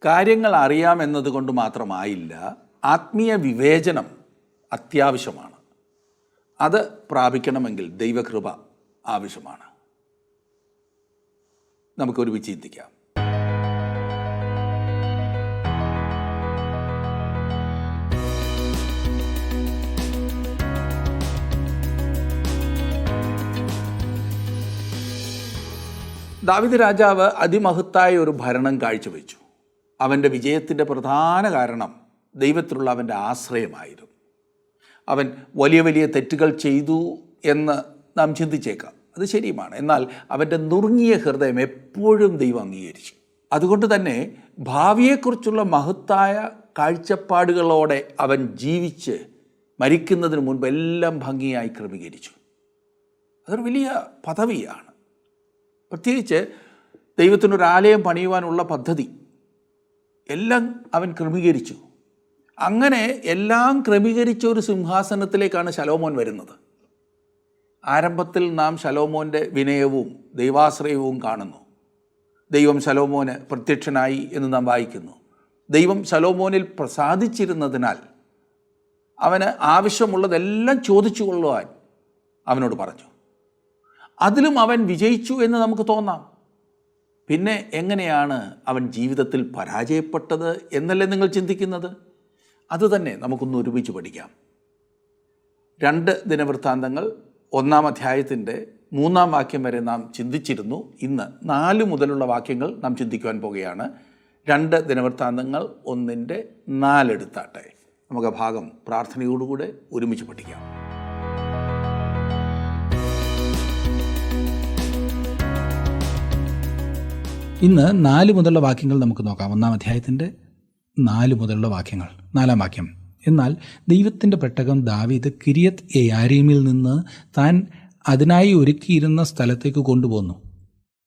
കാര്യങ്ങൾ അറിയാമെന്നതുകൊണ്ട് മാത്രമായില്ല, ആത്മീയ വിവേചനം അത്യാവശ്യമാണ്. അത് പ്രാപിക്കണമെങ്കിൽ ദൈവകൃപ ആവശ്യമാണ്. നമുക്കൊരുമിച്ച് ചിന്തിക്കാം. ദാവീദ് രാജാവ് അതിമഹത്തായ ഒരു ഭരണം കാഴ്ചവെച്ചു. അവൻ്റെ വിജയത്തിൻ്റെ പ്രധാന കാരണം ദൈവത്തിലുള്ള അവൻ്റെ ആശ്രയമായിരുന്നു. അവൻ വലിയ വലിയ തെറ്റുകൾ ചെയ്തു എന്ന് നാം ചിന്തിച്ചേക്കാം, അത് ശരിയുമാണ്. എന്നാൽ അവൻ്റെ നുറുങ്ങിയ ഹൃദയം എപ്പോഴും ദൈവം അംഗീകരിച്ചു. അതുകൊണ്ട് തന്നെ ഭാവിയെക്കുറിച്ചുള്ള മഹത്തായ കാഴ്ചപ്പാടുകളോടെ അവൻ ജീവിച്ച് മരിക്കുന്നതിന് മുൻപ് എല്ലാം ഭംഗിയായി ക്രമീകരിച്ചു. അതൊരു വലിയ പദവിയാണ്. പ്രത്യേകിച്ച് ദൈവത്തിനൊരാലയം പണിയുവാനുള്ള പദ്ധതി എല്ലാം അവൻ ക്രമീകരിച്ചു. അങ്ങനെ എല്ലാം ക്രമീകരിച്ച ഒരു സിംഹാസനത്തിലേക്കാണ് ശലോമോൻ വരുന്നത്. ആരംഭത്തിൽ നാം ശലോമോൻ്റെ വിനയവും ദൈവാശ്രയവും കാണുന്നു. ദൈവം ശലോമോന് പ്രത്യക്ഷനായി എന്ന് നാം വായിക്കുന്നു. ദൈവം ശലോമോനിൽ പ്രസാദിച്ചിരുന്നതിനാൽ അവന് ആവശ്യമുള്ളതെല്ലാം ചോദിച്ചു കൊള്ളുവാൻ അവനോട് പറഞ്ഞു. അതിലും അവൻ വിജയിച്ചു എന്ന് നമുക്ക് തോന്നാം. പിന്നെ എങ്ങനെയാണ് അവൻ ജീവിതത്തിൽ പരാജയപ്പെട്ടത് എന്നല്ലേ നിങ്ങൾ ചിന്തിക്കുന്നത്? അതുതന്നെ നമുക്കൊന്ന് ഒരുമിച്ച് പഠിക്കാം. 2 ദിനവൃത്താന്തങ്ങൾ 1-ാം അധ്യായത്തിൻ്റെ 3-ാം വാക്യം വരെ നാം ചിന്തിച്ചിരുന്നു. ഇന്ന് 4 മുതലുള്ള വാക്യങ്ങൾ നാം ചിന്തിക്കുവാൻ പോകുകയാണ്. 2 ദിനവൃത്താന്തങ്ങൾ 1-4 എടുത്താട്ടെ. നമുക്ക് ആ ഭാഗം പ്രാർത്ഥനയോടുകൂടെ ഒരുമിച്ച് പഠിക്കാം. ഇന്ന് 4 മുതലുള്ള വാക്യങ്ങൾ നമുക്ക് നോക്കാം. 1-ാം അധ്യായത്തിൻ്റെ 4 മുതലുള്ള വാക്യങ്ങൾ. 4-ാം വാക്യം: എന്നാൽ ദൈവത്തിൻ്റെ പെട്ടകം ദാവീദ് കിര്യത്ത് യെയാരീമിൽ നിന്ന് താൻ അതിനായി ഒരുക്കിയിരുന്ന സ്ഥലത്തേക്ക് കൊണ്ടുപോന്നു.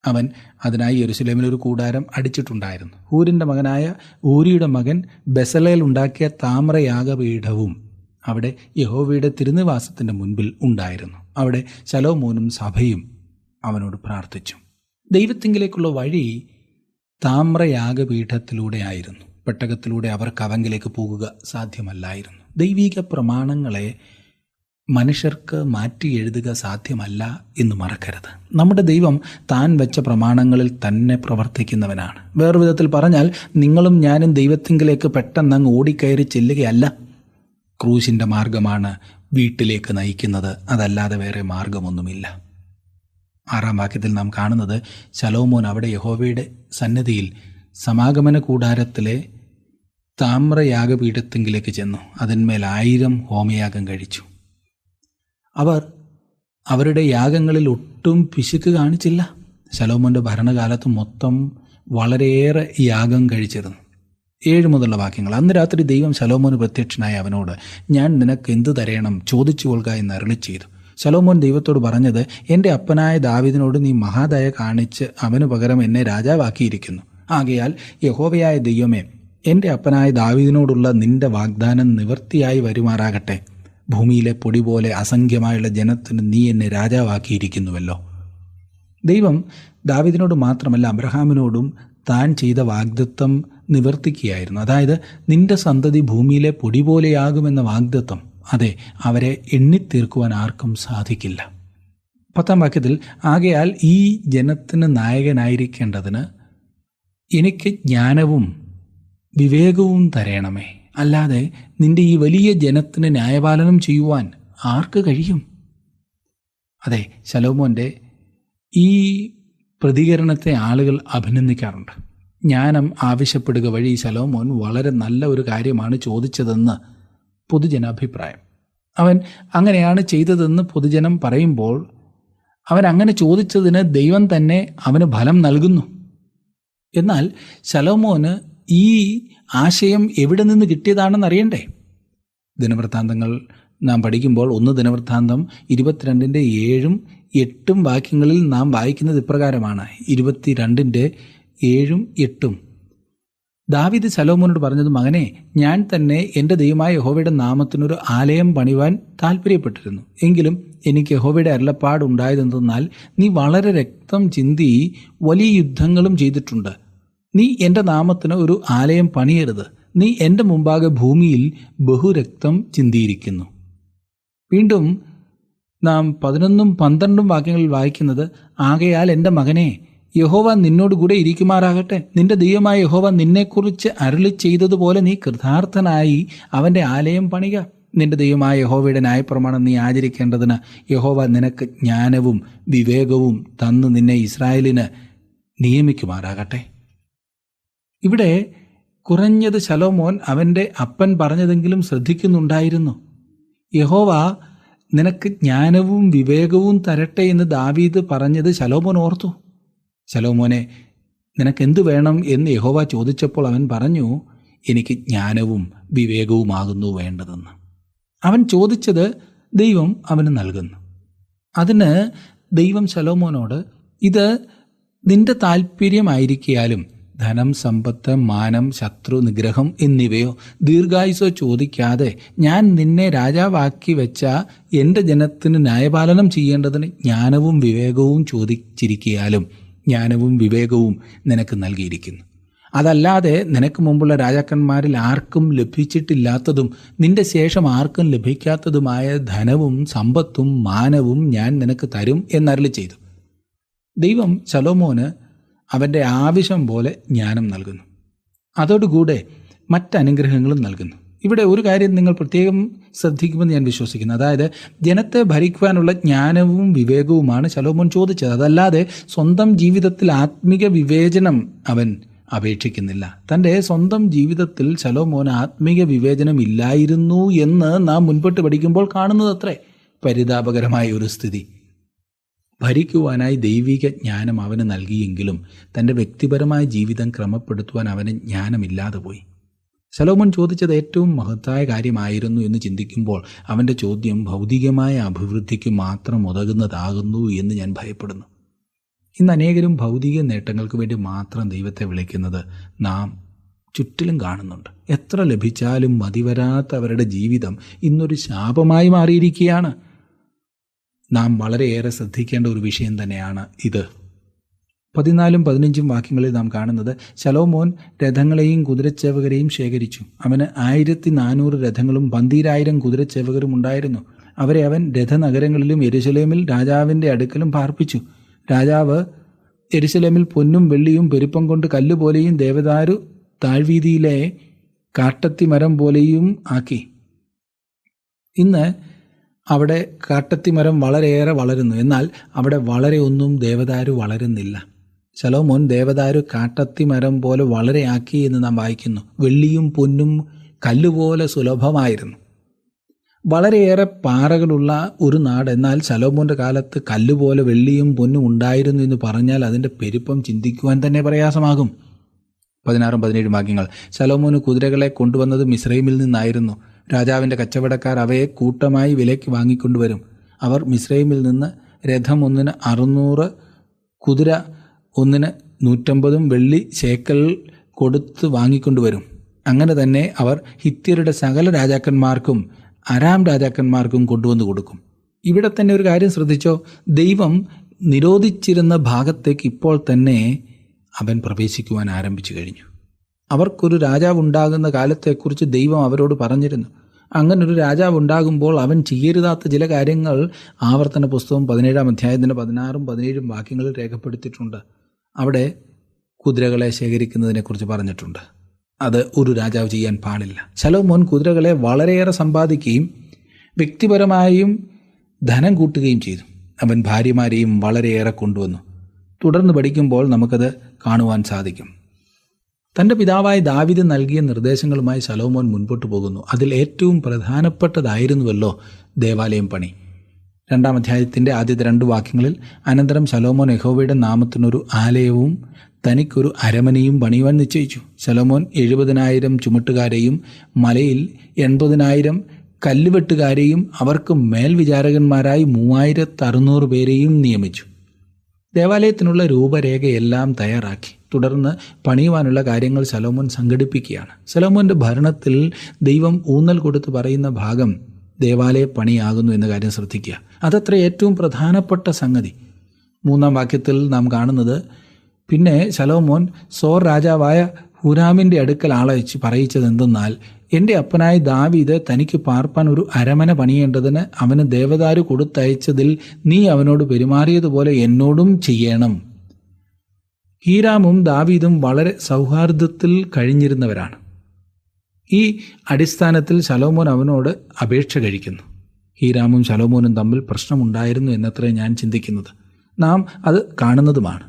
അവൻ അതിനായി യെരൂശലേമിൽ ഒരു കൂടാരം അടിച്ചിട്ടുണ്ടായിരുന്നു. ഹൂരിൻ്റെ മകനായ ഊരിയുടെ മകൻ ബെസലേൽ ഉണ്ടാക്കിയ താമ്രയാഗപീഠവും അവിടെ യഹോവയുടെ തിരുനിവാസത്തിൻ്റെ മുൻപിൽ ഉണ്ടായിരുന്നു. അവിടെ ശലോമോനും സഭയും അവനോട് പ്രാർത്ഥിച്ചു. ദൈവത്തിങ്കിലേക്കുള്ള വഴി താമ്രയാഗപീഠത്തിലൂടെ ആയിരുന്നു. പെട്ടകത്തിലൂടെ അവർക്ക് അവങ്കിലേക്ക് പോകുക സാധ്യമല്ലായിരുന്നു. ദൈവിക പ്രമാണങ്ങളെ മനുഷ്യർക്ക് മാറ്റി എഴുതുക സാധ്യമല്ല എന്ന് മറക്കരുത്. നമ്മുടെ ദൈവം താൻ വെച്ച പ്രമാണങ്ങളിൽ തന്നെ പ്രവർത്തിക്കുന്നവനാണ്. വേറൊരു വിധത്തിൽ പറഞ്ഞാൽ, നിങ്ങളും ഞാനും ദൈവത്തിങ്കിലേക്ക് പെട്ടെന്നങ്ങ് ഓടിക്കയറി ചെല്ലുകയല്ല. ക്രൂശിൻ്റെ മാർഗമാണ് വീട്ടിലേക്ക് നയിക്കുന്നത്, അതല്ലാതെ വേറെ മാർഗമൊന്നുമില്ല. 6-ാം വാക്യത്തിൽ നാം കാണുന്നത്, ശലോമോൻ അവിടെ യഹോവയുടെ സന്നിധിയിൽ സമാഗമന കൂടാരത്തിലെ താമ്രയാഗപീഠത്തിങ്കിലേക്ക് ചെന്നു. അതിന്മേൽ 1000 ഹോമയാഗം കഴിച്ചു. അവർ അവരുടെ യാഗങ്ങളിൽ ഒട്ടും പിശുക്ക് കാണിച്ചില്ല. ശലോമോൻ്റെ ഭരണകാലത്ത് മൊത്തം വളരെയേറെ യാഗം കഴിച്ചിരുന്നു. 7 മുതലുള്ള വാക്യങ്ങൾ: അന്ന് രാത്രി ദൈവം ശലോമോന് പ്രത്യക്ഷനായി അവനോട്, ഞാൻ നിനക്ക് എന്തു തരയണം, ചോദിച്ചു കൊള്ളുക എന്ന് അരുളി ചെയ്തു. ശലോമോൻ ദൈവത്തോട് പറഞ്ഞത്, എൻ്റെ അപ്പനായ ദാവീദിനോട് നീ മഹാദയ കാണിച്ച് അവന് പകരം എന്നെ രാജാവാക്കിയിരിക്കുന്നു. ആകയാൽ യഹോവയായ ദൈവമേ, എൻ്റെ അപ്പനായ ദാവീദിനോടുള്ള നിൻ്റെ വാഗ്ദാനം നിവൃത്തിയായി വരുമാറാകട്ടെ. ഭൂമിയിലെ പൊടി പോലെ അസംഖ്യമായുള്ള ജനത്തിന് നീ എന്നെ രാജാവാക്കിയിരിക്കുന്നുവല്ലോ. ദൈവം ദാവീദിനോട് മാത്രമല്ല അബ്രഹാമിനോടും താൻ ചെയ്ത വാഗ്ദത്തം നിവർത്തിക്കുകയായിരുന്നു. അതായത്, നിൻ്റെ സന്തതി ഭൂമിയിലെ പൊടി പോലെയാകുമെന്ന വാഗ്ദത്തം. അതെ, അവരെ എണ്ണിത്തീർക്കുവാൻ ആർക്കും സാധിക്കില്ല. 10-ാം വാക്യത്തിൽ, ആകയാൽ ഈ ജനത്തിന് നായകനായിരിക്കേണ്ടതിന് എനിക്ക് ജ്ഞാനവും വിവേകവും തരയണമേ. അല്ലാതെ നിന്റെ ഈ വലിയ ജനത്തിന് ന്യായപാലനം ചെയ്യുവാൻ ആർക്ക് കഴിയും? അതെ, ശലോമോൻ്റെ ഈ പ്രതികരണത്തെ ആളുകൾ അഭിനന്ദിക്കാറുണ്ട്. ജ്ഞാനം ആവശ്യപ്പെടുക വഴി ശലോമോൻ വളരെ നല്ല ഒരു കാര്യമാണ് ചോദിച്ചതെന്ന് പൊതുജനാഭിപ്രായം. അവൻ അങ്ങനെയാണ് ചെയ്തതെന്ന് പൊതുജനം പറയുമ്പോൾ അവൻ അങ്ങനെ ചോദിച്ചതിന് ദൈവം തന്നെ അവന് ഫലം നൽകുന്നു. എന്നാൽ ശലോമോന് ഈ ആശയം എവിടെ നിന്ന് കിട്ടിയതാണെന്ന് അറിയണ്ടേ? ദിനവൃത്താന്തങ്ങൾ നാം പഠിക്കുമ്പോൾ 1 ദിനവൃത്താന്തം 22-ന്റെ 7-ഉം 8-ഉം വാക്യങ്ങളിൽ നാം വായിക്കുന്നത് ഇപ്രകാരമാണ്. 22-ന്റെ 7-ഉം 8-ഉം: ദാവീദ് ശലോമോനോട് പറഞ്ഞത്, മകനെ, ഞാൻ തന്നെ എൻ്റെ ദൈവമായ യഹോവയുടെ നാമത്തിനൊരു ആലയം പണിവാൻ താല്പര്യപ്പെട്ടിരുന്നു. എങ്കിലും എനിക്ക് യഹോവയുടെ അരുളപ്പാടുണ്ടായതെന്തെന്നാൽ, നീ വളരെ രക്തം ചിന്തി വലിയ യുദ്ധങ്ങളും ചെയ്തിട്ടുണ്ട്. നീ എൻ്റെ നാമത്തിന് ഒരു ആലയം പണിയരുത്. നീ എൻ്റെ മുമ്പാകെ ഭൂമിയിൽ ബഹുരക്തം ചിന്തിയിരിക്കുന്നു. വീണ്ടും നാം 11-12 വാക്യങ്ങളിൽ വായിക്കുന്നത്, ആകയാൽ എൻ്റെ മകനെ, യഹോവ നിന്നോടുകൂടെ ഇരിക്കുമാറാകട്ടെ. നിന്റെ ദൈവമായ യഹോവ നിന്നെക്കുറിച്ച് അരുളി ചെയ്തതുപോലെ നീ കൃതാർത്ഥനായി അവൻ്റെ ആലയം പണിക. നിന്റെ ദൈവമായ യഹോവയുടെ ന്യായപ്രമാണം നീ ആചരിക്കേണ്ടതിന് യഹോവ നിനക്ക് ജ്ഞാനവും വിവേകവും തന്ന് നിന്നെ ഇസ്രായേലിന് നിയമിക്കുമാറാകട്ടെ. ഇവിടെ കുറഞ്ഞത് ശലോമോൻ അവൻ്റെ അപ്പൻ പറഞ്ഞതെങ്കിലും ശ്രദ്ധിക്കുന്നുണ്ടായിരുന്നു. യഹോവ നിനക്ക് ജ്ഞാനവും വിവേകവും തരട്ടെ എന്ന് ദാവീദ് പറഞ്ഞത് ശലോമോൻ ഓർത്തു. ശലോമോനെ, നിനക്കെന്തു വേണം എന്ന് യഹോവ ചോദിച്ചപ്പോൾ അവൻ പറഞ്ഞു, എനിക്ക് ജ്ഞാനവും വിവേകവുമാകുന്നു വേണ്ടതെന്ന്. അവൻ ചോദിച്ചത് ദൈവം അവന് നൽകുന്നു. അതിന് ദൈവം ശലോമോനോട്, ഇത് നിന്റെ താല്പര്യമായിരിക്കാലും ധനം, സമ്പത്ത്, മാനം, ശത്രു നിഗ്രഹം എന്നിവയോ ദീർഘായുസോ ചോദിക്കാതെ ഞാൻ നിന്നെ രാജാവാക്കി വെച്ച എൻ്റെ ജനത്തിന് ന്യായപാലനം ചെയ്യേണ്ടതിന് ജ്ഞാനവും വിവേകവും ചോദിച്ചിരിക്കാലും ജ്ഞാനവും വിവേകവും നിനക്ക് നൽകിയിരിക്കുന്നു. അതല്ലാതെ നിനക്ക് മുമ്പുള്ള രാജാക്കന്മാരിൽ ആർക്കും ലഭിച്ചിട്ടില്ലാത്തതും നിന്റെ ശേഷം ആർക്കും ലഭിക്കാത്തതുമായ ധനവും സമ്പത്തും മാനവും ഞാൻ നിനക്ക് തരും എന്നരുളി ചെയ്തു. ദൈവം ശലോമോന് അവൻ്റെ ആവശ്യം പോലെ ജ്ഞാനം നൽകുന്നു. അതോടുകൂടെ മറ്റനുഗ്രഹങ്ങളും നൽകുന്നു. ഇവിടെ ഒരു കാര്യം നിങ്ങൾ പ്രത്യേകം ശ്രദ്ധിക്കുമെന്ന് ഞാൻ വിശ്വസിക്കുന്നു. അതായത് ജനത്തെ ഭരിക്കുവാനുള്ള ജ്ഞാനവും വിവേകവുമാണ് ശലോമോൻ ചോദിച്ചത്. അതല്ലാതെ സ്വന്തം ജീവിതത്തിൽ ആത്മിക വിവേചനം അവൻ അപേക്ഷിക്കുന്നില്ല. തൻ്റെ സ്വന്തം ജീവിതത്തിൽ ശലോമോൻ ആത്മിക വിവേചനം ഇല്ലായിരുന്നു എന്ന് നാം മുൻപോട്ട് പഠിക്കുമ്പോൾ കാണുന്നത് അത്രേ പരിതാപകരമായ ഒരു സ്ഥിതി. ഭരിക്കുവാനായി ദൈവിക ജ്ഞാനം അവന് നൽകിയെങ്കിലും തൻ്റെ വ്യക്തിപരമായ ജീവിതം ക്രമപ്പെടുത്തുവാൻ അവന് ജ്ഞാനമില്ലാതെ പോയി. ശലോമോൻ ചോദിച്ചത് ഏറ്റവും മഹത്തായ കാര്യമായിരുന്നു എന്ന് ചിന്തിക്കുമ്പോൾ അവൻ്റെ ചോദ്യം ഭൗതികമായ അഭിവൃദ്ധിക്ക് മാത്രം ഉതകുന്നതാകുന്നു എന്ന് ഞാൻ ഭയപ്പെടുന്നു. ഇന്ന് അനേകരും ഭൗതിക നേട്ടങ്ങൾക്ക് വേണ്ടി മാത്രം ദൈവത്തെ വിളിക്കുന്നത് നാം ചുറ്റിലും കാണുന്നുണ്ട്. എത്ര ലഭിച്ചാലും മതിവരാത്ത അവരുടെ ജീവിതം ഇന്നൊരു ശാപമായി മാറിയിരിക്കുകയാണ്. നാം വളരെയേറെ ശ്രദ്ധിക്കേണ്ട ഒരു വിഷയം തന്നെയാണ് ഇത്. 14-15 വാക്യങ്ങളിൽ നാം കാണുന്നത്, ശലോമോൻ രഥങ്ങളെയും കുതിരച്ചേവകരെയും ശേഖരിച്ചു. അവന് 1400 രഥങ്ങളും 12,000 കുതിരച്ചേവകരും ഉണ്ടായിരുന്നു. അവരെ അവൻ രഥനഗരങ്ങളിലും യെരൂശലേമിൽ രാജാവിൻ്റെ അടുക്കലും പാർപ്പിച്ചു. രാജാവ് യെരൂശലേമിൽ പൊന്നും വെള്ളിയും പെരുപ്പം കൊണ്ട് കല്ലുപോലെയും ദേവദാരു താഴ്വീതിയിലെ കാട്ടത്തിമരം പോലെയും ആക്കി. ഇന്ന് അവിടെ കാട്ടത്തിമരം വളരെയേറെ വളരുന്നു. എന്നാൽ അവിടെ വളരെ ഒന്നും ദേവദാരു വളരുന്നില്ല. ശലോമോൻ ദേവദാരു കാട്ടത്തിമരം പോലെ വളരെ ആക്കി എന്ന് നാം വായിക്കുന്നു. വെള്ളിയും പൊന്നും കല്ലുപോലെ സുലഭമായിരുന്നു. വളരെയേറെ പാറകളുള്ള ഒരു നാട്. എന്നാൽ ശലോമോൻ്റെ കാലത്ത് കല്ലുപോലെ വെള്ളിയും പൊന്നും ഉണ്ടായിരുന്നു എന്ന് പറഞ്ഞാൽ അതിൻ്റെ പെരുപ്പം ചിന്തിക്കുവാൻ തന്നെ പ്രയാസമാകും. 16-17 വാക്യങ്ങൾ. ശലോമോന് കുതിരകളെ കൊണ്ടുവന്നത് മിസ്രൈമിൽ നിന്നായിരുന്നു. രാജാവിൻ്റെ കച്ചവടക്കാർ അവയെ കൂട്ടമായി വിലയ്ക്ക് വാങ്ങിക്കൊണ്ടുവരും. അവർ മിസ്രൈമിൽ നിന്ന് രഥം ഒന്നിന് 600, കുതിര ഒന്നിന് 150 വെള്ളി ശേക്കൽ കൊടുത്ത് വാങ്ങിക്കൊണ്ടുവരും. അങ്ങനെ തന്നെ അവർ ഹിത്യരുടെ സകല രാജാക്കന്മാർക്കും അരാം രാജാക്കന്മാർക്കും കൊണ്ടുവന്ന് കൊടുക്കും. ഇവിടെ തന്നെ ഒരു കാര്യം ശ്രദ്ധിച്ചോ, ദൈവം നിരോധിച്ചിരുന്ന ഭാഗത്തേക്ക് ഇപ്പോൾ തന്നെ അവൻ പ്രവേശിക്കുവാൻ ആരംഭിച്ചു കഴിഞ്ഞു. അവർക്കൊരു രാജാവുണ്ടാകുന്ന കാലത്തെക്കുറിച്ച് ദൈവം അവരോട് പറഞ്ഞിരുന്നു. അങ്ങനൊരു രാജാവുണ്ടാകുമ്പോൾ അവൻ ചെയ്യരുതാത്ത ചില കാര്യങ്ങൾ ആവർത്തന പുസ്തകം 17-ാം അധ്യായത്തിൻ്റെ 16-17 വാക്യങ്ങളിൽ രേഖപ്പെടുത്തിയിട്ടുണ്ട്. അവിടെ കുതിരകളെ ശേഖരിക്കുന്നതിനെക്കുറിച്ച് പറഞ്ഞിട്ടുണ്ട്. അത് ഒരു രാജാവ് ചെയ്യാൻ പാടില്ല. ശലോമോൻ കുതിരകളെ വളരെയേറെ സമ്പാദിക്കുകയും വ്യക്തിപരമായും ധനം കൂട്ടുകയും ചെയ്തു. അവൻ ഭാര്യമാരെയും വളരെയേറെ കൊണ്ടുവന്നു. തുടർന്ന് പഠിക്കുമ്പോൾ നമുക്കത് കാണുവാൻ സാധിക്കും. തൻ്റെ പിതാവായ ദാവീദ് നൽകിയ നിർദ്ദേശങ്ങളുമായി ശലോമോൻ മുൻപോട്ട് പോകുന്നു. അതിൽ ഏറ്റവും പ്രധാനപ്പെട്ടതായിരുന്നുവല്ലോ ദേവാലയം പണി. 2-ാം അധ്യായത്തിൻ്റെ ആദ്യത്തെ 2 വാക്യങ്ങളിൽ, അനന്തരം ശലോമോൻ യഹോവയുടെ നാമത്തിനൊരു ആലയവും തനിക്കൊരു അരമനയും പണിയുവാൻ നിശ്ചയിച്ചു. ശലോമോൻ 70,000 ചുമട്ടുകാരെയും മലയിൽ 80,000 കല്ലുവെട്ടുകാരെയും അവർക്ക് മേൽവിചാരകന്മാരായി 3,600 പേരെയും നിയമിച്ചു. ദേവാലയത്തിനുള്ള രൂപരേഖയെല്ലാം തയ്യാറാക്കി. തുടർന്ന് പണിയുവാനുള്ള കാര്യങ്ങൾ ശലോമോൻ സംഘടിപ്പിക്കുകയാണ്. ശലോമോൻ്റെ ഭരണത്തിൽ ദൈവം ഊന്നൽ കൊടുത്ത് പറയുന്ന ഭാഗം ദേവാലയ പണിയാകുന്നു എന്ന കാര്യം ശ്രദ്ധിക്കുക. അതത്ര ഏറ്റവും പ്രധാനപ്പെട്ട സംഗതി. 3-ാം വാക്യത്തിൽ നാം കാണുന്നത്, പിന്നെ ശലോമോൻ സോർ രാജാവായ ഹൂരാമിൻ്റെ അടുക്കൽ ആളയച്ച് പറയിച്ചത് എന്തെന്നാൽ, എൻ്റെ അപ്പനായ ദാവീദ് തനിക്ക് പാർപ്പാൻ ഒരു അരമന പണിയേണ്ടതിന് അവന് ദേവദാരു കൊടുത്തയച്ചതിൽ നീ അവനോട് പെരുമാറിയതുപോലെ എന്നോടും ചെയ്യണം. ഹീരാമും ദാവീദും വളരെ സൗഹാർദ്ദത്തിൽ കഴിഞ്ഞിരുന്നവരാണ്. ഈ അടിസ്ഥാനത്തിൽ ശലോമോൻ അവനോട് അപേക്ഷ കഴിക്കുന്നു. ഹീരാമും ശലോമോനും തമ്മിൽ പ്രശ്നമുണ്ടായിരുന്നു എന്നത്രേ ഞാൻ ചിന്തിക്കുന്നത്. നാം അത് കാണുന്നതുമാണ്.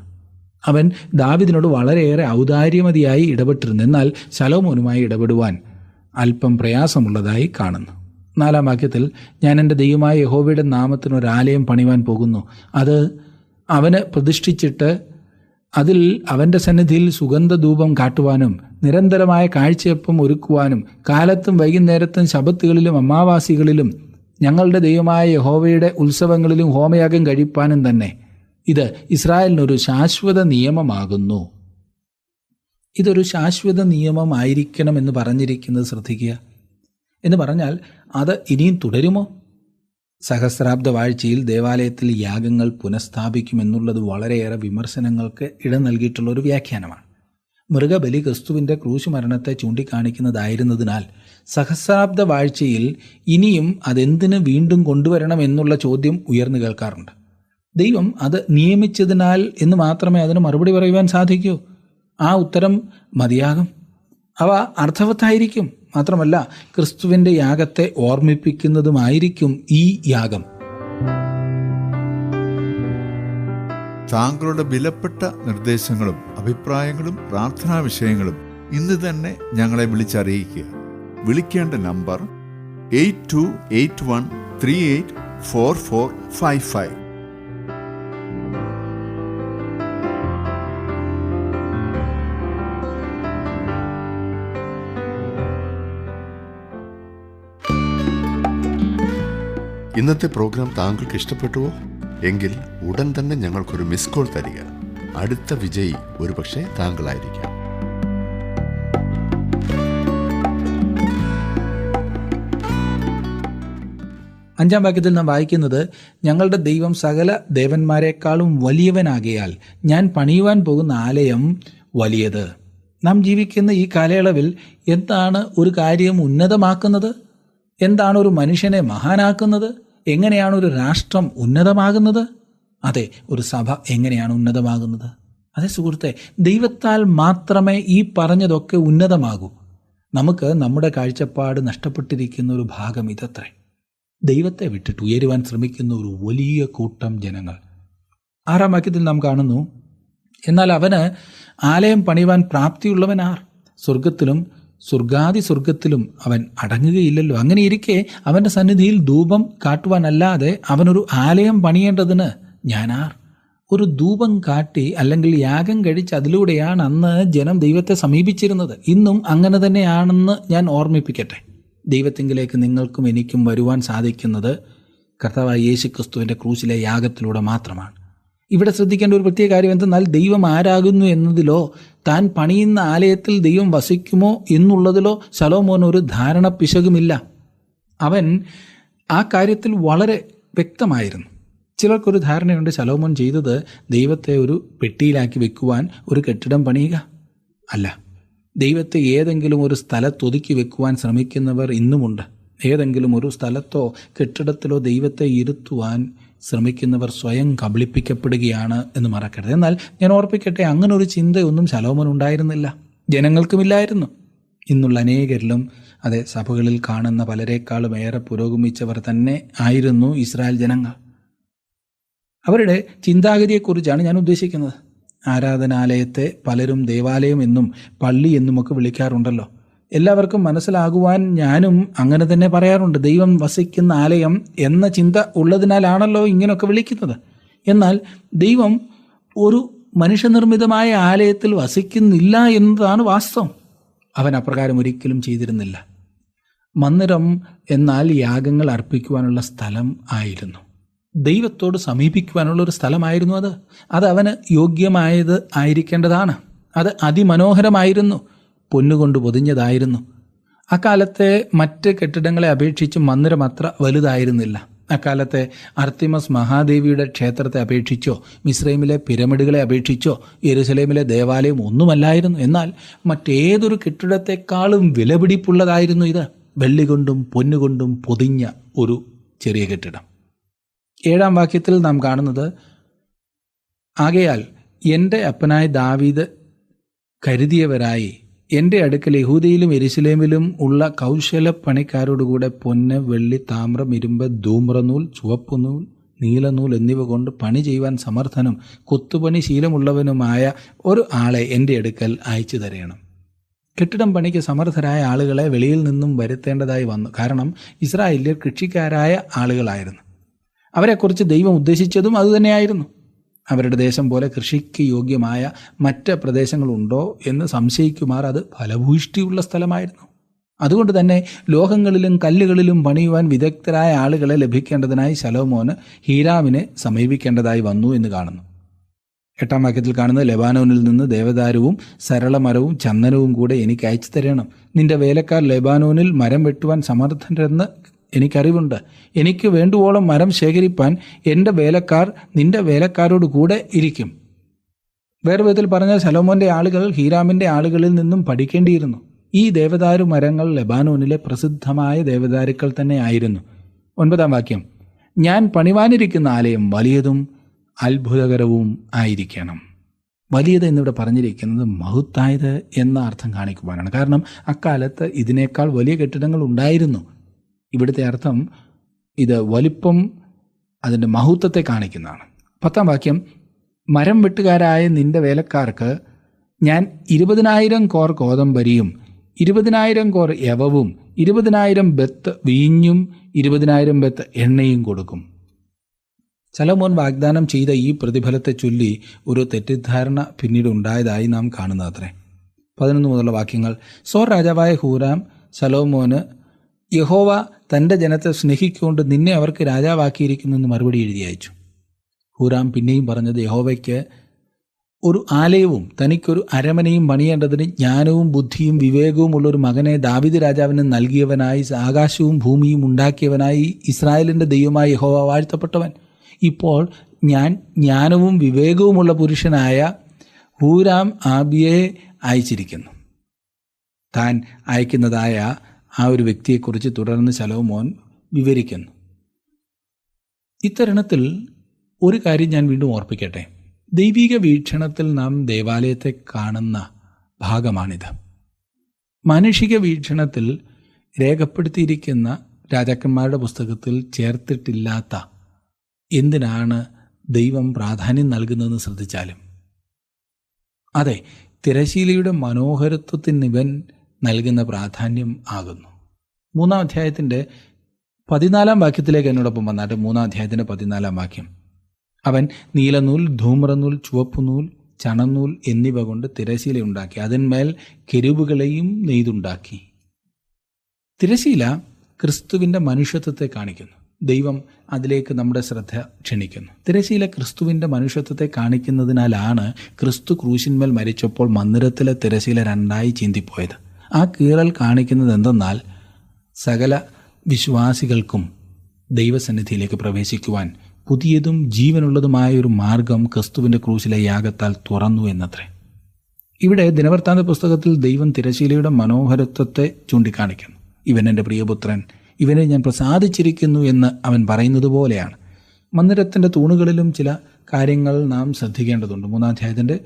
അവൻ ദാവീദിനോട് വളരെയേറെ ഔദാര്യമതിയായി ഇടപെട്ടിരുന്നു. എന്നാൽ ശലോമോനുമായി ഇടപെടുവാൻ അല്പം പ്രയാസമുള്ളതായി കാണുന്നു. 4-ാം വാക്യത്തിൽ, ഞാൻ എൻ്റെ ദൈവമായ യഹോവയുടെ നാമത്തിന് ഒരു ആലയം പണിവാൻ പോകുന്നു. അത് അവന് പ്രതിഷ്ഠിച്ചിട്ട് അതിൽ അവൻ്റെ സന്നിധിയിൽ സുഗന്ധധൂപം കാട്ടുവാനും നിരന്തരമായ കാഴ്ചയപ്പം ഒരുക്കുവാനും കാലത്തും വൈകുന്നേരത്തും ശബ്ബത്തുകളിലും അമാവാസികളിലും ഞങ്ങളുടെ ദൈവമായ യഹോവയുടെ ഉത്സവങ്ങളിലും ഹോമയാഗം കഴിപ്പാനും തന്നെ. ഇത് ഇസ്രായേലിനൊരു ശാശ്വത നിയമമാകുന്നു. ഇതൊരു ശാശ്വത നിയമമായിരിക്കണമെന്ന് പറഞ്ഞിരിക്കുന്നത് ശ്രദ്ധിക്കുക. എന്ന് പറഞ്ഞാൽ അത് ഇനിയും തുടരുമോ? സഹസ്രാബ്ദ വാഴ്ചയിൽ ദേവാലയത്തിൽ യാഗങ്ങൾ പുനഃസ്ഥാപിക്കുമെന്നുള്ളത് വളരെയേറെ വിമർശനങ്ങൾക്ക് ഇടം നൽകിയിട്ടുള്ള ഒരു വ്യാഖ്യാനമാണ്. മൃഗബലി ക്രിസ്തുവിൻ്റെ ക്രൂശ് മരണത്തെ ചൂണ്ടിക്കാണിക്കുന്നതായിരുന്നതിനാൽ സഹസ്രാബ്ദ വാഴ്ചയിൽ ഇനിയും അതെന്തിന് വീണ്ടും കൊണ്ടുവരണം എന്നുള്ള ചോദ്യം ഉയർന്നു കേൾക്കാറുണ്ട്. ദൈവം അത് നിയമിച്ചതിനാൽ എന്ന് മാത്രമേ അതിന് മറുപടി പറയുവാൻ സാധിക്കൂ. ആ ഉത്തരം മതിയാകും. അവ അർത്ഥവത്തായിരിക്കും. മാത്രമല്ല ക്രിസ്തുവിൻ്റെ യാഗത്തെ ഓർമ്മിപ്പിക്കുന്നതുമായിരിക്കും ഈ യാഗം. താങ്കളുടെ വിലപ്പെട്ട നിർദ്ദേശങ്ങളും അഭിപ്രായങ്ങളും പ്രാർത്ഥനാ വിഷയങ്ങളും ഇന്ന് തന്നെ ഞങ്ങളെ വിളിച്ചറിയിക്കുക. വിളിക്കേണ്ട നമ്പർ 8281384455. ഇന്നത്തെ പ്രോഗ്രാം താങ്കൾക്ക് ഇഷ്ടപ്പെട്ടുവോ? എങ്കിൽ ഉടൻ തന്നെ ഞങ്ങൾക്കൊരു മിസ് കോൾ തരിക. അടുത്ത വിജയി ഒരുപക്ഷെ താങ്കളായിരിക്കാം. അഞ്ചാം വാക്യത്തിൽ നാം വായിക്കുന്നത്, ഞങ്ങളുടെ ദൈവം സകല ദേവന്മാരെക്കാളും വലിയവനാകയാൽ ഞാൻ പണിയുവാൻ പോകുന്ന ആലയം വലിയത്. നാം ജീവിക്കുന്ന ഈ കാലയളവിൽ എന്താണ് ഒരു കാര്യം ഉന്നതമാക്കുന്നത്? എന്താണ് ഒരു മനുഷ്യനെ മഹാനാക്കുന്നത്? എങ്ങനെയാണ് ഒരു രാഷ്ട്രം ഉന്നതമാകുന്നത്? അതെ, ഒരു സഭ എങ്ങനെയാണ് ഉന്നതമാകുന്നത്? അതെ സുഹൃത്തെ, ദൈവത്താൽ മാത്രമേ ഈ പറഞ്ഞതൊക്കെ ഉന്നതമാകൂ. നമുക്ക് നമ്മുടെ കാഴ്ചപ്പാട് നഷ്ടപ്പെട്ടിരിക്കുന്ന ഒരു ഭാഗം ഇതത്രേ. ദൈവത്തെ വിട്ടിട്ട് ഉയരുവാൻ ശ്രമിക്കുന്ന ഒരു വലിയ കൂട്ടം ജനങ്ങൾ. 6-ാം വാക്യത്തിൽ നാം കാണുന്നു, എന്നാൽ അവന് ആലയം പണിയുവാൻ പ്രാപ്തിയുള്ളവനാർ? സ്വർഗത്തിലും സ്വർഗാദി സ്വർഗത്തിലും അവൻ അടങ്ങുകയില്ലല്ലോ. അങ്ങനെ ഇരിക്കെ അവൻ്റെ സന്നിധിയിൽ ധൂപം കാട്ടുവാനല്ലാതെ അവനൊരു ആലയം പണിയേണ്ടതിന് ഞാനാർ? ഒരു ധൂപം കാട്ടി അല്ലെങ്കിൽ യാഗം കഴിച്ച് അതിലൂടെയാണ് അന്ന് ജനം ദൈവത്തെ സമീപിച്ചിരുന്നത്. ഇന്നും അങ്ങനെ തന്നെയാണെന്ന് ഞാൻ ഓർമ്മിപ്പിക്കട്ടെ. ദൈവത്തിങ്കിലേക്ക് നിങ്ങൾക്കും എനിക്കും വരുവാൻ സാധിക്കുന്നത് കർത്താവായ യേശുക്രിസ്തുവിൻ്റെ ക്രൂശിലെ യാഗത്തിലൂടെ മാത്രമാണ്. ഇവിടെ ശ്രദ്ധിക്കേണ്ട ഒരു പ്രത്യേക കാര്യം എന്തെന്നാൽ, ദൈവം ആരാകുന്നു എന്നതിലോ താൻ പണിയുന്ന ആലയത്തിൽ ദൈവം വസിക്കുമോ എന്നുള്ളതിലോ ശലോമോൻ ഒരു ധാരണ പിശകുമില്ല. അവൻ ആ കാര്യത്തിൽ വളരെ വ്യക്തമായിരുന്നു. ചിലർക്കൊരു ധാരണയുണ്ട്, ശലോമോൻ ചെയ്തത് ദൈവത്തെ ഒരു പെട്ടിയിലാക്കി വെക്കുവാൻ ഒരു കെട്ടിടം പണിയുക അല്ല. ദൈവത്തെ ഏതെങ്കിലും ഒരു സ്ഥലത്തൊതുക്കി വെക്കുവാൻ ശ്രമിക്കുന്നവർ ഇന്നുമുണ്ട്. ഏതെങ്കിലും ഒരു സ്ഥലത്തോ കെട്ടിടത്തിലോ ദൈവത്തെ ഇരുത്തുവാൻ ശ്രമിക്കുന്നവർ സ്വയം കബളിപ്പിക്കപ്പെടുകയാണ് എന്ന് മറക്കരുത്. എന്നാൽ ഞാൻ ഓർപ്പിക്കട്ടെ, അങ്ങനെ ഒരു ചിന്തയൊന്നും ശലോമോൻ ഉണ്ടായിരുന്നില്ല, ജനങ്ങൾക്കുമില്ലായിരുന്നു. ഇന്നുള്ള അനേകരിലും അതെ, സഭകളിൽ കാണുന്ന പലരെക്കാളും ഏറെ പുരോഗമിച്ചവർ തന്നെ ആയിരുന്നു ഇസ്രായേൽ ജനങ്ങൾ. അവരുടെ ചിന്താഗതിയെക്കുറിച്ചാണ് ഞാൻ ഉദ്ദേശിക്കുന്നത്. ആരാധനാലയത്തെ പലരും ദേവാലയം എന്നും പള്ളി എന്നുമൊക്കെ വിളിക്കാറുണ്ടല്ലോ. എല്ലാവർക്കും മനസ്സിലാകുവാൻ ഞാനും അങ്ങനെ തന്നെ പറയാറുണ്ട്. ദൈവം വസിക്കുന്ന ആലയം എന്ന ചിന്ത ഉള്ളതിനാലാണല്ലോ ഇങ്ങനെയൊക്കെ വിളിക്കുന്നത്. എന്നാൽ ദൈവം ഒരു മനുഷ്യനിർമ്മിതമായ ആലയത്തിൽ വസിക്കുന്നില്ല എന്നതാണ് വാസ്തവം. അവൻ അപ്രകാരം ഒരിക്കലും ചെയ്തിരുന്നില്ല. മന്ദിരം എന്നാൽ യാഗങ്ങൾ അർപ്പിക്കുവാനുള്ള സ്ഥലം ആയിരുന്നു. ദൈവത്തോട് സമീപിക്കുവാനുള്ള ഒരു സ്ഥലമായിരുന്നു അത് അവന് യോഗ്യമായത് ആയിരിക്കേണ്ടതാണ്. അത് അതിമനോഹരമായിരുന്നു, പൊന്നുകൊണ്ട് പൊതിഞ്ഞതായിരുന്നു. അക്കാലത്തെ മറ്റ് കെട്ടിടങ്ങളെ അപേക്ഷിച്ച് മന്ദിരം അത്ര വലുതായിരുന്നില്ല. അക്കാലത്തെ അർത്തിമസ് മഹാദേവിയുടെ ക്ഷേത്രത്തെ അപേക്ഷിച്ചോ മിസ്രൈമിലെ പിരമിഡുകളെ അപേക്ഷിച്ചോ യെരുശലേമിലെ ദേവാലയം ഒന്നുമല്ലായിരുന്നു. എന്നാൽ മറ്റേതൊരു കെട്ടിടത്തെക്കാളും വിലപിടിപ്പുള്ളതായിരുന്നു ഇത്. വെള്ളി കൊണ്ടും പൊന്നുകൊണ്ടും പൊതിഞ്ഞ ഒരു ചെറിയ കെട്ടിടം. 7-ാം വാക്യത്തിൽ നാം കാണുന്നത്, ആകയാൽ എൻ്റെ അപ്പനായ ദാവീദ് കരുതിയവരായി എൻ്റെ അടുക്കൽ യഹൂദയിലും യെരുശലേമിലും ഉള്ള കൗശലപ്പണിക്കാരോടുകൂടെ പൊന്ന്, വെള്ളി, താമ്രം, ഇരുമ്പ്, ധൂമ്രനൂൽ, ചുവപ്പുനൂൽ, നീലനൂൽ എന്നിവ കൊണ്ട് പണി ചെയ്യുവാൻ സമർത്ഥനും കൊത്തുപണി ശീലമുള്ളവനുമായ ഒരു ആളെ എൻ്റെ അടുക്കൽ അയച്ചു തരയണം. കെട്ടിടം പണിക്ക് സമർത്ഥരായ ആളുകളെ വെളിയിൽ നിന്നും വരുത്തേണ്ടതായി വന്നു. കാരണം ഇസ്രായേല്യർ കൃഷിക്കാരായ ആളുകളായിരുന്നു. അവരെക്കുറിച്ച് ദൈവം ഉദ്ദേശിച്ചതും അതുതന്നെയായിരുന്നു. അവരുടെ ദേശം പോലെ കൃഷിക്ക് യോഗ്യമായ മറ്റ് പ്രദേശങ്ങളുണ്ടോ എന്ന് സംശയിക്കുമാർ അത് ഫലഭൂയിഷ്ടിയുള്ള സ്ഥലമായിരുന്നു. അതുകൊണ്ട് തന്നെ ലോഹങ്ങളിലും കല്ലുകളിലും പണിയുവാൻ വിദഗ്ധരായ ആളുകളെ ലഭിക്കേണ്ടതിനായി ശലോമോന് ഹീരാമിനെ സമീപിക്കേണ്ടതായി വന്നു എന്ന് കാണുന്നു. 8-ാം വാക്യത്തിൽ കാണുന്നത്, ലെബാനോനിൽ നിന്ന് ദേവദാരുവും സരളമരവും ചന്ദനവും കൂടെ എനിക്ക് അയച്ചു തരണം. നിന്റെ വേലക്കാർ ലെബാനോനിൽ മരം വെട്ടുവാൻ സമർത്ഥരെന്ന് എനിക്കറിവുണ്ട്. എനിക്ക് വേണ്ടുവോളം മരം ശേഖരിപ്പാൻ എൻ്റെ വേലക്കാർ നിന്റെ വേലക്കാരോട് കൂടെ ഇരിക്കും. വേറെ വിധത്തിൽ പറഞ്ഞാൽ ശലോമോൻ്റെ ആളുകൾ ഹീരാമിൻ്റെ ആളുകളിൽ നിന്നും പഠിക്കേണ്ടിയിരുന്നു. ഈ ദേവദാരു മരങ്ങൾ ലെബാനോനിലെ പ്രസിദ്ധമായ ദേവദാരുക്കൾ തന്നെ ആയിരുന്നു. 9-ാം വാക്യം, ഞാൻ പണിവാനിരിക്കുന്ന ആലയം വലിയതും അത്ഭുതകരവും ആയിരിക്കണം. വലിയത് എന്നിവിടെ പറഞ്ഞിരിക്കുന്നത് മഹത്തായത് എന്ന അർത്ഥം കാണിക്കുവാനാണ്. കാരണം അക്കാലത്ത് ഇതിനേക്കാൾ വലിയ കെട്ടിടങ്ങൾ ഉണ്ടായിരുന്നു. ഇവിടുത്തെ അർത്ഥം ഇത് വലിപ്പം, അതിൻ്റെ മഹത്വത്തെ കാണിക്കുന്നതാണ്. 10-ാം വാക്യം, മരം വെട്ടുകാരായ നിന്റെ വേലക്കാർക്ക് ഞാൻ 20,000 കോർ കോതമ്പരിയും 20,000 കോർ യവവും 20,000 ബത്ത് വീഞ്ഞും 20,000 ബത്ത് എണ്ണയും കൊടുക്കും. ശലോമോൻ വാഗ്ദാനം ചെയ്ത ഈ പ്രതിഫലത്തെ ചൊല്ലി ഒരു തെറ്റിദ്ധാരണ പിന്നീട് ഉണ്ടായതായി നാം കാണുന്നത്രേ. 11 മുതലുള്ള വാക്യങ്ങൾ, സോർ രാജാവായ ഹൂരാം ശലോമോന്, യഹോവ തൻ്റെ ജനത്തെ സ്നേഹിക്കൊണ്ട് നിന്നെ അവർക്ക് രാജാവാക്കിയിരിക്കുന്നു എന്ന് മറുപടി എഴുതി അയച്ചു. ഹൂരാം പിന്നെയും പറഞ്ഞത്, യഹോവയ്ക്ക് ഒരു ആലയവും തനിക്കൊരു അരമനയും പണിയേണ്ടതിന് ജ്ഞാനവും ബുദ്ധിയും വിവേകവും ഉള്ളൊരു മകനെ ദാവീദ് രാജാവിന് നൽകിയവനായി ആകാശവും ഭൂമിയും ഉണ്ടാക്കിയവനായി ഇസ്രായേലിൻ്റെ ദൈവമായ യഹോവ വാഴ്ത്തപ്പെട്ടവൻ. ഇപ്പോൾ ഞാൻ ജ്ഞാനവും വിവേകവുമുള്ള പുരുഷനായ ഹൂരാം ആബിയെ അയച്ചിരിക്കുന്നു. താൻ അയക്കുന്നതായ ആ ഒരു വ്യക്തിയെക്കുറിച്ച് തുടർന്ന് ശലോമോൻ വിവരിക്കുന്നു. ഇത്തരുണത്തിൽ ഒരു കാര്യം ഞാൻ വീണ്ടും ഓർപ്പിക്കട്ടെ. ദൈവിക വീക്ഷണത്തിൽ നാം ദേവാലയത്തെ കാണുന്ന ഭാഗമാണിത്. മാനുഷിക വീക്ഷണത്തിൽ രേഖപ്പെടുത്തിയിരിക്കുന്ന രാജാക്കന്മാരുടെ പുസ്തകത്തിൽ ചേർത്തിട്ടില്ലാത്ത എന്തിനാണ് ദൈവം പ്രാധാന്യം നൽകുന്നതെന്ന് ശ്രദ്ധിച്ചാലും, അതെ, തിരശീലയുടെ മനോഹരത്വത്തിന് ഇവൻ നൽകുന്ന പ്രാധാന്യം ആകുന്നു. 3-ാം അധ്യായത്തിൻ്റെ 14-ാം വാക്യത്തിലേക്ക് എന്നോടൊപ്പം വന്നാട്ട് 3-ാം അധ്യായത്തിൻ്റെ 14-ാം വാക്യം, അവൻ നീലനൂൽ, ധൂമ്രനൂൽ, ചുവപ്പുനൂൽ, ചണനൂൽ എന്നിവ കൊണ്ട് തിരശീല ഉണ്ടാക്കി, അതിന്മേൽ കെരൂബുകളെയും നെയ്തുണ്ടാക്കി. തിരശീല ക്രിസ്തുവിൻ്റെ മനുഷ്യത്വത്തെ കാണിക്കുന്നു. ദൈവം അതിലേക്ക് നമ്മുടെ ശ്രദ്ധ ക്ഷണിക്കുന്നു. തിരശീല ക്രിസ്തുവിൻ്റെ മനുഷ്യത്വത്തെ കാണിക്കുന്നതിനാലാണ് ക്രിസ്തു ക്രൂശിന്മേൽ മരിച്ചപ്പോൾ മന്ദിരത്തിലെ തിരശീല 2 ചീന്തിപ്പോയത്. ആ കീറൽ കാണിക്കുന്നത് എന്തെന്നാൽ സകല വിശ്വാസികൾക്കും ദൈവസന്നിധിയിലേക്ക് പ്രവേശിക്കുവാൻ പുതിയതും ജീവനുള്ളതുമായ ഒരു മാർഗം ക്രിസ്തുവിൻ്റെ ക്രൂശിലെ യാഗത്താൽ തുറന്നു എന്നത്രേ. ഇവിടെ ദിനവൃത്താന്ത പുസ്തകത്തിൽ ദൈവം തിരശീലയുടെ മനോഹരത്വത്തെ ചൂണ്ടിക്കാണിക്കുന്നു. ഇവൻ എൻ്റെ പ്രിയപുത്രൻ, ഇവനെ ഞാൻ പ്രസാദിച്ചിരിക്കുന്നു എന്ന് അവൻ പറയുന്നത് പോലെയാണ്. മന്ദിരത്തിൻ്റെ തൂണുകളിലും ചില കാര്യങ്ങൾ നാം ശ്രദ്ധിക്കേണ്ടതുണ്ട്. 3-ാം അധ്യായത്തിൻ്റെ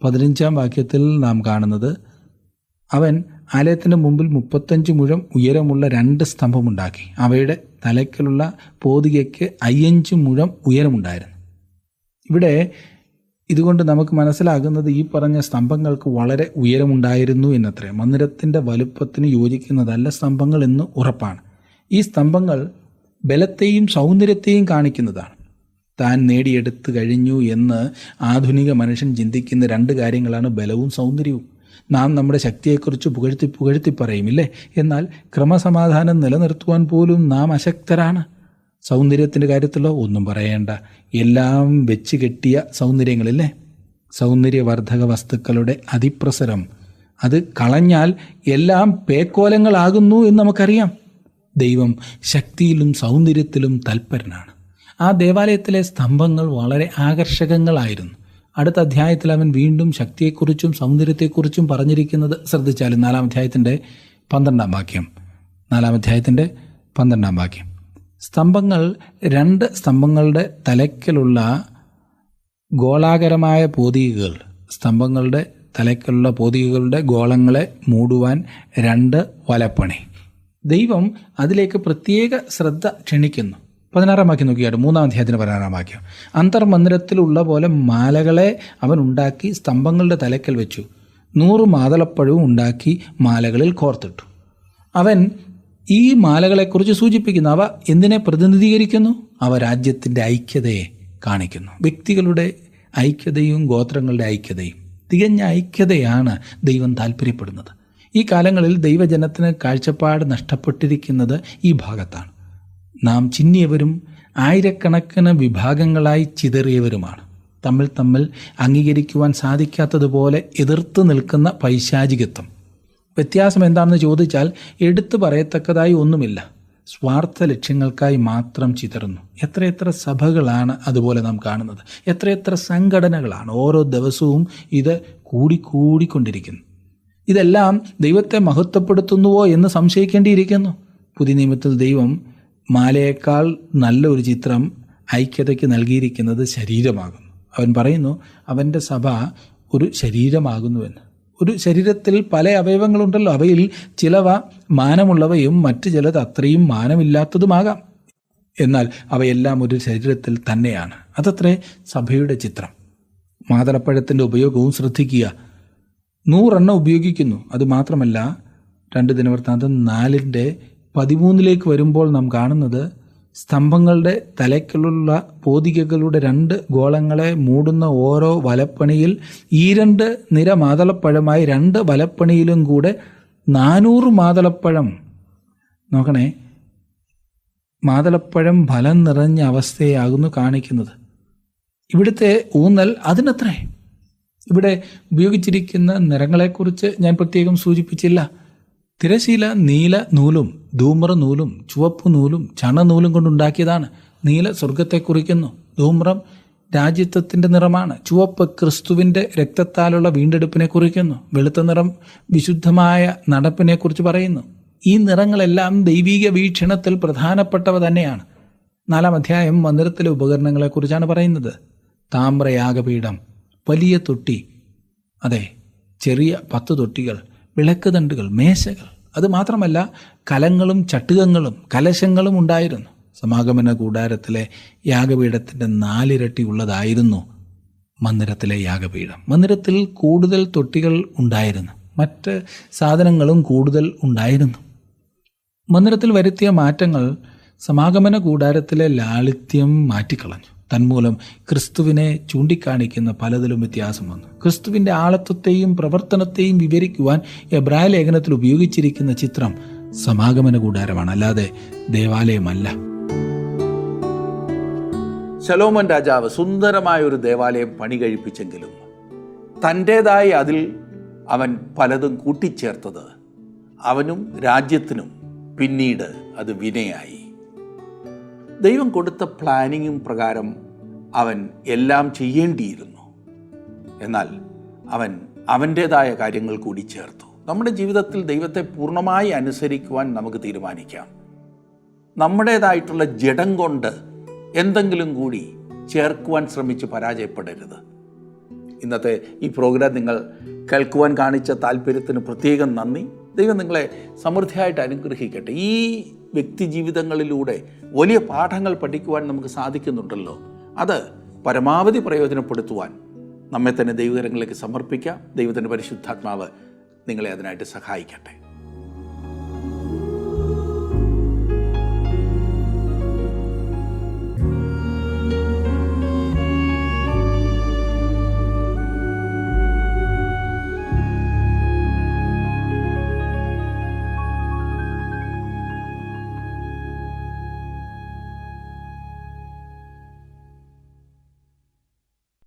15-ാം വാക്യത്തിൽ നാം കാണുന്നത്, അവൻ ആലയത്തിൻ്റെ മുമ്പിൽ 35 മുഴം ഉയരമുള്ള 2 സ്തംഭമുണ്ടാക്കി. അവയുടെ തലയ്ക്കലുള്ള പോതികയ്ക്ക് 5 മുഴം ഉയരമുണ്ടായിരുന്നു. ഇവിടെ ഇതുകൊണ്ട് നമുക്ക് മനസ്സിലാകുന്നത് ഈ പറഞ്ഞ സ്തംഭങ്ങൾക്ക് വളരെ ഉയരമുണ്ടായിരുന്നു എന്നത്രേ. മന്ദിരത്തിൻ്റെ വലുപ്പത്തിന് യോജിക്കുന്നതല്ല സ്തംഭങ്ങൾ എന്ന് ഉറപ്പാണ്. ഈ സ്തംഭങ്ങൾ ബലത്തെയും സൗന്ദര്യത്തെയും കാണിക്കുന്നതാണ്. താൻ നേടിയെടുത്തു കഴിഞ്ഞു എന്ന് ആധുനിക മനുഷ്യൻ ചിന്തിക്കുന്ന 2 കാര്യങ്ങളാണ് ബലവും സൗന്ദര്യവും. നാം നമ്മുടെ ശക്തിയെക്കുറിച്ച് പുകഴ്ത്തി പറയുമില്ലേ? എന്നാൽ ക്രമസമാധാനം നിലനിർത്തുവാൻ പോലും നാം അശക്തരാണ്. സൗന്ദര്യത്തിൻ്റെ കാര്യത്തിലോ ഒന്നും പറയേണ്ട, എല്ലാം വെച്ച് കെട്ടിയ സൗന്ദര്യങ്ങളില്ലേ? സൗന്ദര്യവർദ്ധക വസ്തുക്കളുടെ അതിപ്രസരം, അത് കളഞ്ഞാൽ എല്ലാം പേക്കോലങ്ങളാകുന്നു എന്ന് നമുക്കറിയാം. ദൈവം ശക്തിയിലും സൗന്ദര്യത്തിലും തൽപരനാണ്. ആ ദേവാലയത്തിലെ സ്തംഭങ്ങൾ വളരെ ആകർഷകങ്ങളായിരുന്നു. അടുത്ത അധ്യായത്തിൽ അവൻ വീണ്ടും ശക്തിയെക്കുറിച്ചും സൗന്ദര്യത്തെക്കുറിച്ചും പറഞ്ഞിരിക്കുന്നത് ശ്രദ്ധിച്ചാലും 4-ാം അധ്യായത്തിൻ്റെ 12-ാം വാക്യം. 4-ാം അധ്യായത്തിൻ്റെ 12-ാം വാക്യം. സ്തംഭങ്ങൾ 2 സ്തംഭങ്ങളുടെ തലയ്ക്കലുള്ള ഗോളാകരമായ പോതികകൾ, സ്തംഭങ്ങളുടെ തലയ്ക്കലുള്ള പോതികകളുടെ ഗോളങ്ങളെ മൂടുവാൻ 2 വലപ്പണി. ദൈവം അതിലേക്ക് പ്രത്യേക ശ്രദ്ധ ക്ഷണിക്കുന്നു. 16-ാം വാക്യം നോക്കിയാട്ട്, 3-ാം അധ്യായത്തിന് 16-ാം വാക്യം. അന്തർമന്ദിരത്തിലുള്ള പോലെ മാലകളെ അവൻ ഉണ്ടാക്കി സ്തംഭങ്ങളുടെ തലയ്ക്കൽ വെച്ചു. 100 മാതളപ്പഴവും ഉണ്ടാക്കി മാലകളിൽ കോർത്തിട്ടു. അവൻ ഈ മാലകളെക്കുറിച്ച് സൂചിപ്പിക്കുന്നു. അവ എന്തിനെ പ്രതിനിധീകരിക്കുന്നു? അവ രാജ്യത്തിൻ്റെ ഐക്യതയെ കാണിക്കുന്നു. വ്യക്തികളുടെ ഐക്യതയും ഗോത്രങ്ങളുടെ ഐക്യതയും, തികഞ്ഞ ഐക്യതയാണ് ദൈവം താല്പര്യപ്പെടുന്നത്. ഈ കാലങ്ങളിൽ ദൈവജനത്തിന് കാഴ്ചപ്പാട് നഷ്ടപ്പെട്ടിരിക്കുന്നത് ഈ ഭാഗത്താണ്. നാം ചിന്നിയവരും ആയിരക്കണക്കിന് വിഭാഗങ്ങളായി ചിതറിയവരുമാണ്. തമ്മിൽ അംഗീകരിക്കുവാൻ സാധിക്കാത്തതുപോലെ എതിർത്ത് നിൽക്കുന്ന പൈശാചികത്വം. വ്യത്യാസം എന്താണെന്ന് ചോദിച്ചാൽ എടുത്തു പറയത്തക്കതായി ഒന്നുമില്ല. സ്വാർത്ഥ ലക്ഷ്യങ്ങൾക്കായി മാത്രം ചിതറുന്നു. എത്രയെത്ര സഭകളാണ് അതുപോലെ നാം കാണുന്നത്. എത്രയെത്ര സംഘടനകളാണ്. ഓരോ ദിവസവും ഇത് കൂടിക്കൊണ്ടിരിക്കുന്നു. ഇതെല്ലാം ദൈവത്തെ മഹത്വപ്പെടുത്തുന്നുവോ എന്ന് സംശയിക്കേണ്ടിയിരിക്കുന്നു. പുതിയ നിയമത്തിൽ ദൈവം മാലയേക്കാൾ നല്ല ഒരു ചിത്രം ഐക്യതയ്ക്ക് നൽകിയിരിക്കുന്നത് ശരീരമാകുന്നു. അവൻ പറയുന്നു അവൻ്റെ സഭ ഒരു ശരീരമാകുന്നുവെന്ന്. ഒരു ശരീരത്തിൽ പല അവയവങ്ങളുണ്ടല്ലോ. അവയിൽ ചിലവ മാനമുള്ളവയും മറ്റു ചിലത് അത്രയും മാനമില്ലാത്തതുമാകാം. എന്നാൽ അവയെല്ലാം ഒരു ശരീരത്തിൽ തന്നെയാണ്. അതത്രേ സഭയുടെ ചിത്രം. മാതളപ്പഴത്തിൻ്റെ ഉപയോഗവും ശ്രദ്ധിക്കുക. 100 ഉപയോഗിക്കുന്നു. അതുമാത്രമല്ല, 2 ദിനവൃത്താന്തം 4:13 വരുമ്പോൾ നാം കാണുന്നത് സ്തംഭങ്ങളുടെ തലയ്ക്കുള്ള പോതികകളുടെ 2 ഗോളങ്ങളെ മൂടുന്ന ഓരോ വലപ്പണിയിൽ ഈ 2 നിര മാതളപ്പഴമായി 2 വലപ്പണിയിലും കൂടെ 400 മാതളപ്പഴം. നോക്കണേ, മാതളപ്പഴം ഫലം നിറഞ്ഞ അവസ്ഥയാകുന്നു കാണിക്കുന്നത്. ഇവിടുത്തെ ഊന്നൽ അതിനത്രേ. ഇവിടെ ഉപയോഗിച്ചിരിക്കുന്ന നിറങ്ങളെക്കുറിച്ച് ഞാൻ പ്രത്യേകം സൂചിപ്പിച്ചില്ല. തിരശീല നീല നൂലും ധൂമ്ര നൂലും ചുവപ്പ് നൂലും ചണനൂലും കൊണ്ടുണ്ടാക്കിയതാണ്. നീല സ്വർഗത്തെ കുറിക്കുന്നു. ധൂമ്രം രാജ്യത്വത്തിൻ്റെ നിറമാണ്. ചുവപ്പ് ക്രിസ്തുവിൻ്റെ രക്തത്താലുള്ള വീണ്ടെടുപ്പിനെ കുറിക്കുന്നു. വെളുത്ത നിറം വിശുദ്ധമായ നടപ്പിനെക്കുറിച്ച് പറയുന്നു. ഈ നിറങ്ങളെല്ലാം ദൈവിക വീക്ഷണത്തിൽ പ്രധാനപ്പെട്ടവ തന്നെയാണ്. 4-ാം അധ്യായം മന്ദിരത്തിലെ ഉപകരണങ്ങളെക്കുറിച്ചാണ് പറയുന്നത്. താമ്രയാഗപീഠം, വലിയ തൊട്ടി, അതെ, ചെറിയ 10 തൊട്ടികൾ, വിളക്ക് തണ്ടുകൾ, മേശകൾ. അതുമാത്രമല്ല, കലങ്ങളും ചട്ടുകങ്ങളും കലശങ്ങളും ഉണ്ടായിരുന്നു. സമാഗമന കൂടാരത്തിലെ യാഗപീഠത്തിൻ്റെ 4 ഇരട്ടി ഉള്ളതായിരുന്നു മന്ദിരത്തിലെ യാഗപീഠം. മന്ദിരത്തിൽ കൂടുതൽ തൊട്ടികൾ ഉണ്ടായിരുന്നു. മറ്റ് സാധനങ്ങളും കൂടുതൽ ഉണ്ടായിരുന്നു. മന്ദിരത്തിൽ വരുത്തിയ മാറ്റങ്ങൾ സമാഗമന കൂടാരത്തിലെ ലാളിത്യം മാറ്റിക്കളഞ്ഞു. തന്മൂലം ക്രിസ്തുവിനെ ചൂണ്ടിക്കാണിക്കുന്ന പലതിലും വ്യത്യാസം വന്നു. ക്രിസ്തുവിൻ്റെ ആളത്വത്തെയും പ്രവർത്തനത്തെയും വിവരിക്കുവാൻ എബ്രായ ലേഖനത്തിൽ ഉപയോഗിച്ചിരിക്കുന്ന ചിത്രം സമാഗമന കൂടാരമാണ്, അല്ലാതെ ദേവാലയമല്ല. ശലോമോൻ രാജാവ് സുന്ദരമായ ഒരു ദേവാലയം പണി കഴിപ്പിച്ചെങ്കിലും തൻ്റേതായി അതിൽ അവൻ പലതും കൂട്ടിച്ചേർത്തത് അവനും രാജ്യത്തിനും പിന്നീട് അത് വിനയായി. ദൈവം കൊടുത്ത പ്ലാനിങ്ങും പ്രകാരം അവൻ എല്ലാം ചെയ്യേണ്ടിയിരുന്നു. എന്നാൽ അവൻ അവൻ്റേതായ കാര്യങ്ങൾ കൂടി ചേർത്തു. നമ്മുടെ ജീവിതത്തിൽ ദൈവത്തെ പൂർണ്ണമായി അനുസരിക്കുവാൻ നമുക്ക് തീരുമാനിക്കാം. നമ്മുടേതായിട്ടുള്ള ജഡം കൊണ്ട് എന്തെങ്കിലും കൂടി ചേർക്കുവാൻ ശ്രമിച്ച് പരാജയപ്പെടരുത്. ഇന്നത്തെ ഈ പ്രോഗ്രാം നിങ്ങൾ കേൾക്കുവാൻ കാണിച്ച താല്പര്യത്തിന് പ്രത്യേകം നന്ദി. ദൈവം നിങ്ങളെ സമൃദ്ധിയായിട്ട് അനുഗ്രഹിക്കട്ടെ. ഈ വ്യക്തി ജീവിതങ്ങളിലൂടെ വലിയ പാഠങ്ങൾ പഠിക്കുവാൻ നമുക്ക് സാധിക്കുന്നുണ്ടല്ലോ. അത് പരമാവധി പ്രയോജനപ്പെടുത്തുവാൻ നമ്മെ തന്നെ ദൈവകരങ്ങളിലേക്ക് സമർപ്പിക്കാം. ദൈവത്തിൻ്റെ പരിശുദ്ധാത്മാവ് നിങ്ങളെ അതിനായിട്ട് സഹായിക്കട്ടെ.